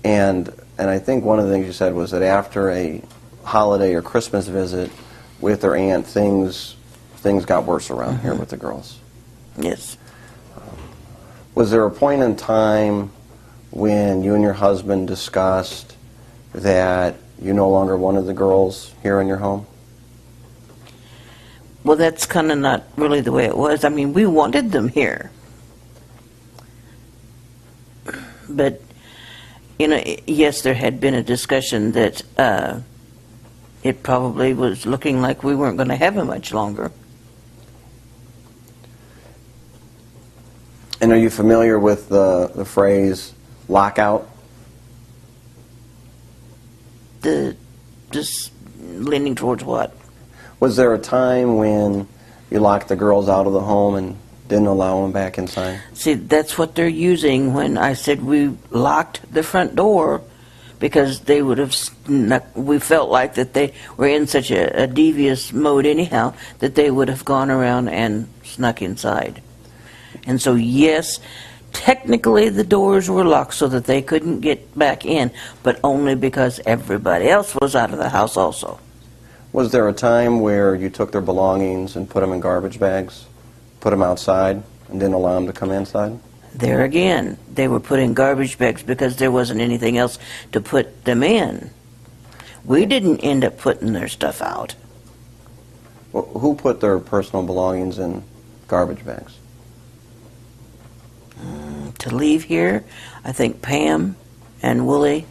And I think one of the things you said was that after a holiday or Christmas visit with their aunt, things got worse around here with the girls. Yes. Was there a point in time when you and your husband discussed that you no longer wanted the girls here in your home? Well, that's kind of not really the way it was. I mean, we wanted them here. But, you know, yes, there had been a discussion that it probably was looking like we weren't going to have them much longer. And are you familiar with the phrase lockout? Just leaning towards what? Was there a time when you locked the girls out of the home and didn't allow them back inside? See, that's what they're using when I said we locked the front door, because they would have we felt like that they were in such a devious mode anyhow that they would have gone around and snuck inside. And so, yes, technically the doors were locked so that they couldn't get back in, but only because everybody else was out of the house also. Was there a time where you took their belongings and put them in garbage bags, put them outside, and didn't allow them to come inside? There again, they were put in garbage bags because there wasn't anything else to put them in. We didn't end up putting their stuff out. Well, who put their personal belongings in garbage bags? To leave here, I think Pam and Willie.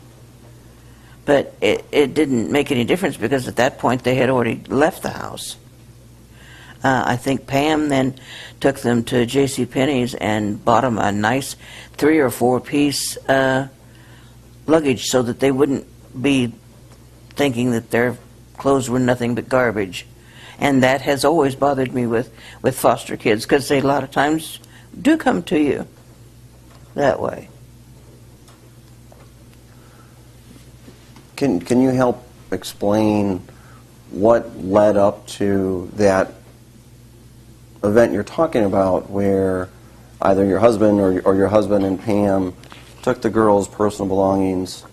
But it didn't make any difference because at that point they had already left the house. I think Pam then took them to JCPenney's and bought them a nice 3 or 4 piece luggage so that they wouldn't be thinking that their clothes were nothing but garbage. And that has always bothered me with foster kids, because they a lot of times do come to you that way. Can you help explain what led up to that event you're talking about, where either your husband or your husband and Pam took the girls' personal belongings,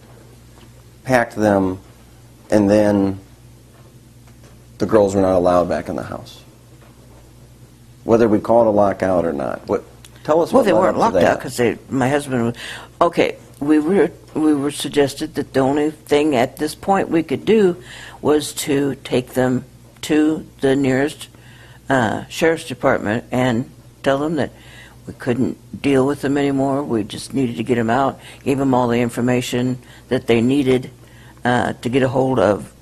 packed them, and then the girls were not allowed back in the house? Whether we call it a lockout or not. Tell us what they led weren't up to locked that. out because my husband was... Okay, we were suggested that the only thing at this point we could do was to take them to the nearest sheriff's department and tell them that we couldn't deal with them anymore. We just needed to get them out. Gave them all the information that they needed to get a hold of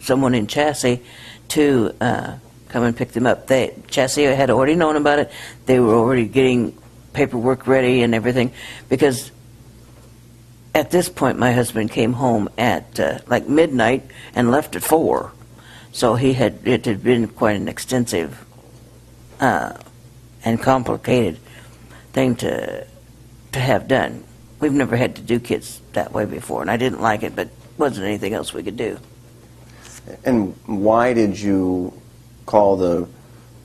someone in Chassis to come and pick them up. Chassis had already known about it. They were already getting paperwork ready and everything, because at this point my husband came home at like midnight and left at 4. So it had been quite an extensive and complicated thing to have done. We've never had to do kids that way before, and I didn't like it, but wasn't anything else we could do. And why did you call the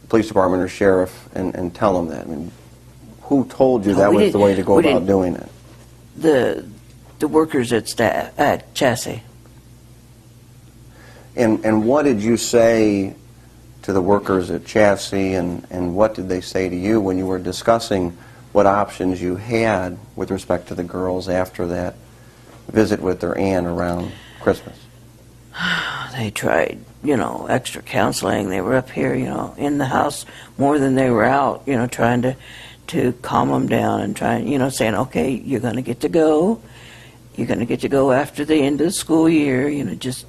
police department or sheriff and tell them that? I mean, who told you that was the way to go about doing it? The workers at Chassis. And what did you say to the workers at Chassis, and what did they say to you when you were discussing what options you had with respect to the girls after that visit with their aunt around Christmas? They tried, extra counseling. They were up here, in the house more than they were out, trying to calm them down and trying, saying, okay, you're going to get to go. You're going to get to go after the end of the school year. Just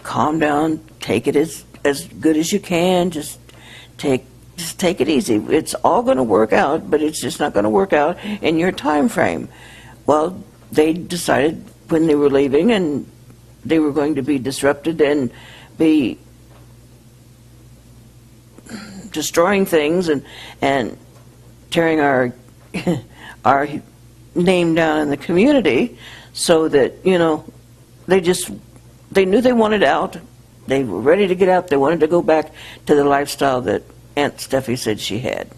calm down. Take it as good as you can. Just take it easy. It's all going to work out, but it's just not going to work out in your time frame. Well, they decided when they were leaving and they were going to be disrupted and be destroying things and tearing our name down in the community, so that they knew they wanted out. They were ready to get out. They wanted to go back to the lifestyle that Aunt Steffi said she had.